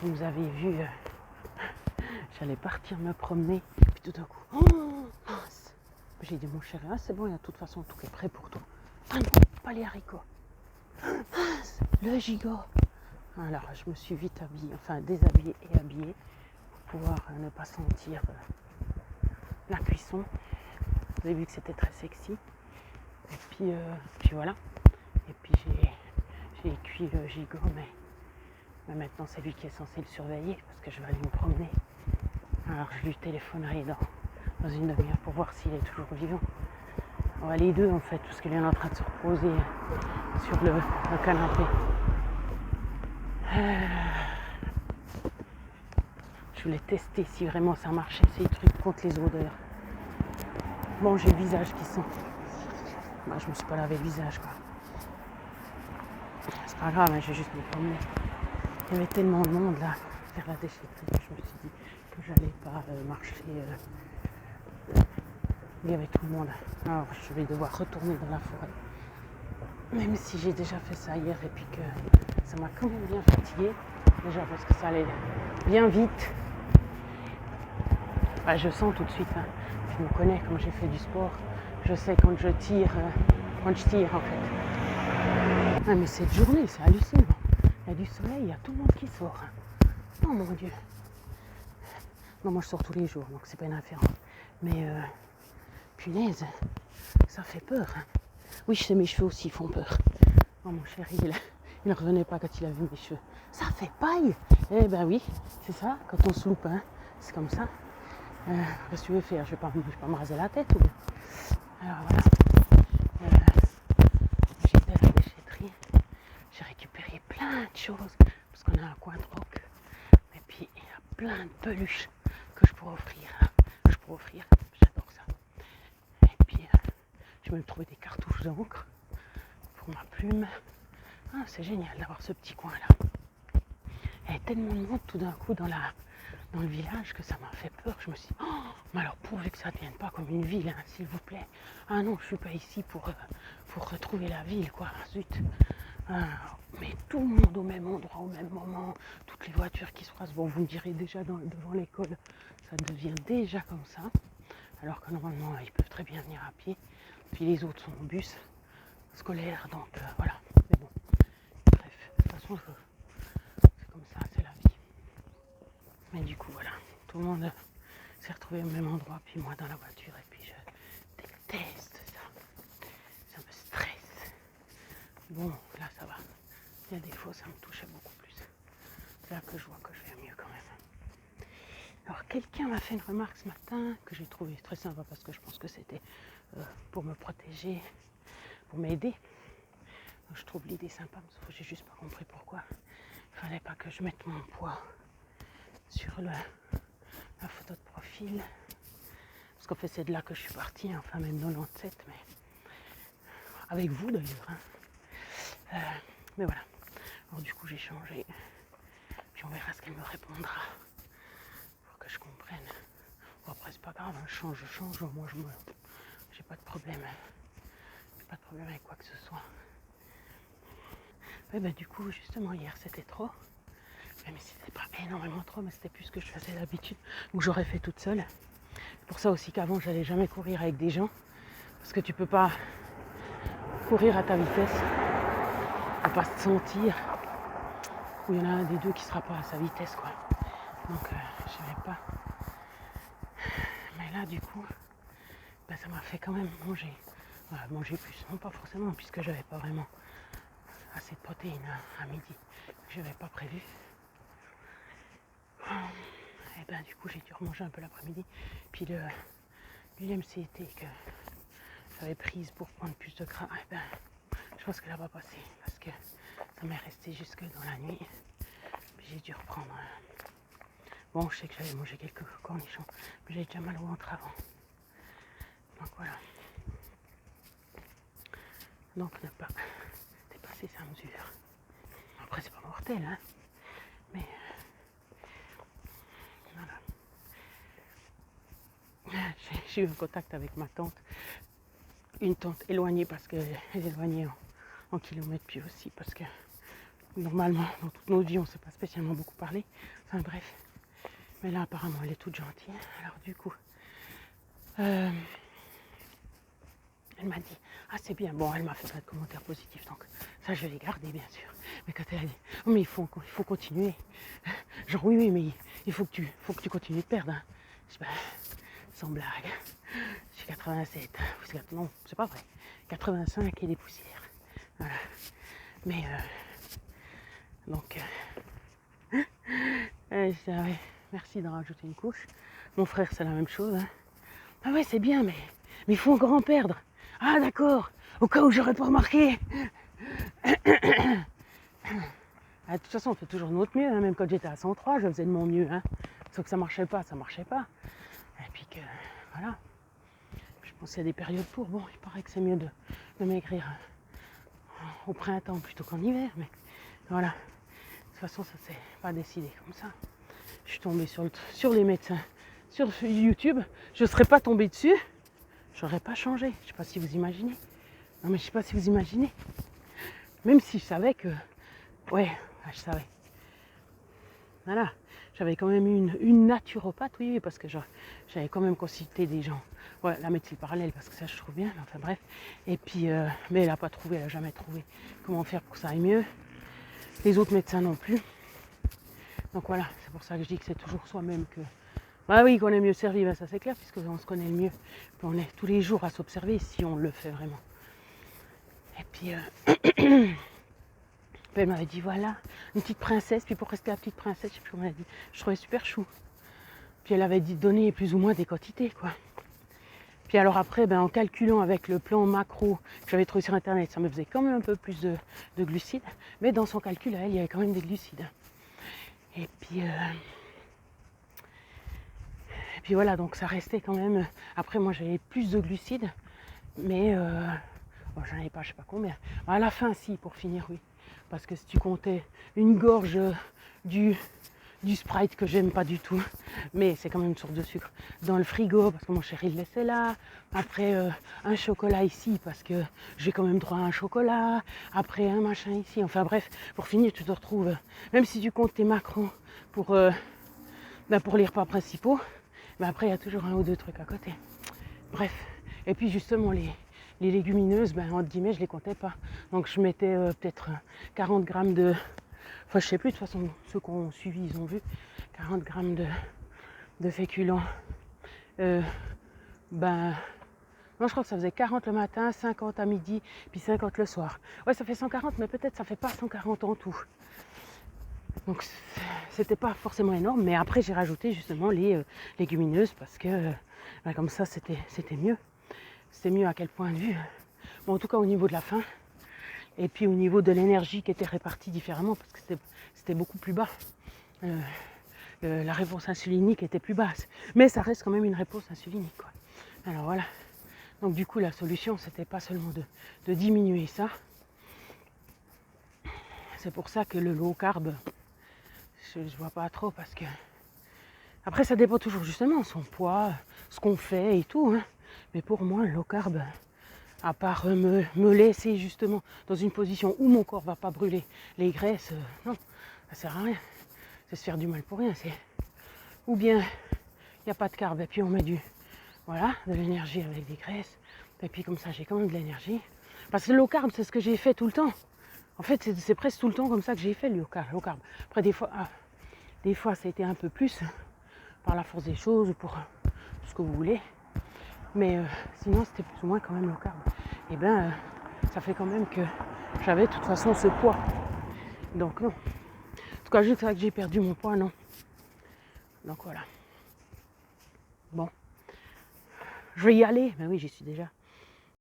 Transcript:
Comme vous avez vu, j'allais partir me promener, puis tout d'un coup, mince. J'ai dit, mon chéri, c'est bon, il y a de toute façon tout est prêt pour toi. Ah non, pas les haricots. Mince, le gigot. Alors, je me suis vite habillée, enfin déshabillée et habillée, pour pouvoir ne pas sentir la cuisson. Vous avez vu que c'était très sexy. Et puis voilà. Et puis j'ai cuit le gigot, mais maintenant c'est lui qui est censé le surveiller parce que je vais aller me promener. Alors je lui téléphonerai dans une demi-heure pour voir s'il est toujours vivant. On va les deux en fait, parce qu'il est en train de se reposer sur le canapé. Je voulais tester si vraiment ça marchait, ces trucs contre les odeurs. Bon, j'ai le visage qui sent. Moi, je me suis pas lavé le visage, quoi. C'est pas grave, hein, je vais juste me promener. Il y avait tellement de monde là, vers la déchetterie, que je me suis dit que j'allais pas marcher. Il y avait tout le monde. Alors, je vais devoir retourner dans la forêt. Même si j'ai déjà fait ça hier et puis que ça m'a quand même bien fatiguée. Déjà parce que ça allait bien vite. Bah, je sens tout de suite. Hein. Je me connais comme j'ai fait du sport. Je sais quand je tire en fait. Ah, mais cette journée, c'est hallucinant. Il y a du soleil, il y a tout le monde qui sort. Oh mon Dieu. Non, moi je sors tous les jours, donc c'est pas une référence. Mais punaise, ça fait peur. Hein. Oui, je sais, mes cheveux aussi font peur. Oh mon chéri, il ne revenait pas quand il a vu mes cheveux. Ça fait paille. Eh ben oui, c'est ça, quand on se loupe, hein, c'est comme ça. Qu'est-ce que tu veux faire? Je vais pas me raser la tête ou bien. Alors voilà. J'étais à la déchetterie. J'ai récupéré plein de choses. Parce qu'on a un coin de roc. Et puis il y a plein de peluches que je pourrais offrir. J'adore ça. Et puis je vais me trouver des cartouches d'encre pour ma plume. Ah, c'est génial d'avoir ce petit coin là. Il y a tellement de monde tout d'un coup dans le village que ça m'a fait peur. Je me suis dit, oh, mais alors pourvu que ça ne devienne pas comme une ville, hein, s'il vous plaît. Ah non, je ne suis pas ici pour retrouver la ville, quoi. Zut. Mais tout le monde au même endroit, au même moment, toutes les voitures qui se croisent. Bon, vous me direz déjà devant l'école, ça devient déjà comme ça. Alors que normalement, ils peuvent très bien venir à pied. Puis les autres sont en bus scolaire, donc voilà. Mais bon, bref, de toute façon, c'est comme ça, c'est la vie. Mais du coup, voilà, tout le monde s'est retrouvé au même endroit, puis moi dans la voiture, et puis je déteste ça. Ça me stresse. Bon, là, ça va. Il y a des fois, ça me touchait beaucoup plus. C'est là que je vois que je vais mieux quand même. Alors, quelqu'un m'a fait une remarque ce matin que j'ai trouvé très sympa parce que je pense que c'était pour me protéger, pour m'aider. Donc, je trouve l'idée sympa, mais j'ai juste pas compris pourquoi. Il fallait pas que je mette mon poids sur la photo de profil. Parce qu'en fait, c'est de là que je suis partie, enfin même 97, mais avec vous d'ailleurs. Hein. Mais voilà. Alors du coup, j'ai changé. Puis on verra ce qu'elle me répondra. Pour que je comprenne. Bon, après, c'est pas grave, hein. je change. Moi, j'ai pas de problème. J'ai pas de problème avec quoi que ce soit. Ouais, bah du coup, justement, hier, c'était trop. Mais c'était pas énormément trop, mais c'était plus ce que je faisais d'habitude. Donc j'aurais fait toute seule. C'est pour ça aussi qu'avant, j'allais jamais courir avec des gens. Parce que tu peux pas courir à ta vitesse. Tu peux pas se sentir. Ou il y en a un des deux qui sera pas à sa vitesse, quoi. Donc je savais pas. Mais là, du coup, bah, ça m'a fait quand même manger. Manger plus, non pas forcément, puisque j'avais pas vraiment assez de protéines à midi. Que j'avais pas prévu. Et ben du coup, j'ai dû remanger un peu l'après-midi. Puis l'UMCT que j'avais prise pour prendre plus de gras, et ben je pense qu'elle n'a pas passé. Parce que ça m'est resté jusque dans la nuit. Puis j'ai dû reprendre. Bon, je sais que j'avais mangé quelques cornichons, mais j'avais déjà mal au ventre avant. Donc voilà. Donc ne pas dépasser sa mesure. Après, c'est pas mortel, hein. Mais voilà. J'ai eu un contact avec ma tante. Une tante éloignée parce qu'elle est éloignée en kilomètres, puis aussi parce que Normalement, dans toute notre vie, on ne s'est pas spécialement beaucoup parlé. Enfin bref. Mais là, apparemment, elle est toute gentille. Alors du coup, elle m'a dit, ah c'est bien. Bon, elle m'a fait plein de commentaires positifs, donc ça, je vais les garder, bien sûr. Mais quand elle a dit, oh, mais il faut continuer. Genre, oui, mais il faut que tu continues de perdre. Hein. Je dis, bah, sans blague. Je suis 87. Non, c'est pas vrai. 85 et des poussières. Voilà. Mais, donc, je dis, ah ouais, merci d'en rajouter une couche. Mon frère, c'est la même chose. Hein. Ah ouais, c'est bien, mais il faut encore en perdre. Ah d'accord, au cas où j'aurais pas remarqué. Ah, de toute façon, on fait toujours de notre mieux. Hein. Même quand j'étais à 103, je faisais de mon mieux. Hein. Sauf que ça marchait pas. Et puis que, voilà. Je pense qu'il y a des périodes pour. Bon, il paraît que c'est mieux de maigrir au printemps plutôt qu'en hiver. Mais voilà. De toute façon, ça s'est pas décidé comme ça. Je suis tombée sur les médecins. Sur YouTube, je ne serais pas tombée dessus. J'aurais pas changé. Je sais pas si vous imaginez. Non, mais je sais pas si vous imaginez. Même si je savais que... Ouais, je savais. Voilà. J'avais quand même une naturopathe, oui, parce que j'avais quand même consulté des gens. Ouais, la médecine parallèle, parce que ça, je trouve bien. Enfin, bref. Et puis, mais elle n'a pas trouvé, elle n'a jamais trouvé comment faire pour que ça aille mieux. Les autres médecins non plus. Donc voilà, c'est pour ça que je dis que c'est toujours soi-même que... Ah oui, qu'on est mieux servi, ben ça c'est clair, puisqu'on se connaît le mieux. Puis on est tous les jours à s'observer si on le fait vraiment. Et puis, elle m'avait dit voilà, une petite princesse, puis pour rester la petite princesse, je sais plus comment elle a dit, je trouvais super chou. Puis elle avait dit donner plus ou moins des quantités, quoi. Puis alors après, en calculant avec le plan macro que j'avais trouvé sur internet, ça me faisait quand même un peu plus de glucides, mais dans son calcul, elle, il y avait quand même des glucides. Et puis voilà, donc ça restait quand même. Après, moi j'avais plus de glucides, mais bon, j'en avais pas, je sais pas combien. À la fin, si, pour finir, oui. Parce que si tu comptais une gorge du Sprite que j'aime pas du tout, mais c'est quand même une source de sucre, dans le frigo, parce que mon chéri le laissait là. Après, un chocolat ici, parce que j'ai quand même droit à un chocolat. Après, un machin ici. Enfin bref, pour finir, tu te retrouves, même si tu comptes tes macros pour les repas principaux, mais après, il y a toujours un ou deux trucs à côté. Bref. Et puis, justement, les légumineuses, entre guillemets, je les comptais pas. Donc, je mettais peut-être 40 grammes de... Enfin, je sais plus, de toute façon, ceux qui ont suivi, ils ont vu. 40 grammes de féculents. Non, je crois que ça faisait 40 le matin, 50 à midi, puis 50 le soir. Ouais, ça fait 140, mais peut-être ça fait pas 140 en tout. Donc c'était pas forcément énorme, mais après j'ai rajouté justement les légumineuses parce que comme ça c'était mieux. C'était mieux à quel point de vue. Bon, en tout cas au niveau de la faim et puis au niveau de l'énergie qui était répartie différemment parce que c'était beaucoup plus bas. La réponse insulinique était plus basse, mais ça reste quand même une réponse insulinique, quoi. Alors voilà. Donc du coup la solution c'était pas seulement de diminuer ça. C'est pour ça que le low carb, je vois pas trop parce que après ça dépend toujours justement son poids, ce qu'on fait et tout. Hein. Mais pour moi, le low carb, à part me laisser justement dans une position où mon corps va pas brûler les graisses, non, ça sert à rien. C'est se faire du mal pour rien. Ou bien il n'y a pas de carb et puis on met de l'énergie avec des graisses. Et puis comme ça j'ai quand même de l'énergie. Parce que le low carb c'est ce que j'ai fait tout le temps. En fait c'est presque tout le temps comme ça que j'ai fait le low carb. Après des fois ça a été un peu plus par la force des choses ou pour ce que vous voulez. Mais sinon c'était plus ou moins quand même low carb. Et ça fait quand même que j'avais de toute façon ce poids. Donc non. En tout cas juste ça que j'ai perdu mon poids, non. Donc voilà. Bon. Je vais y aller. Ben oui, j'y suis déjà.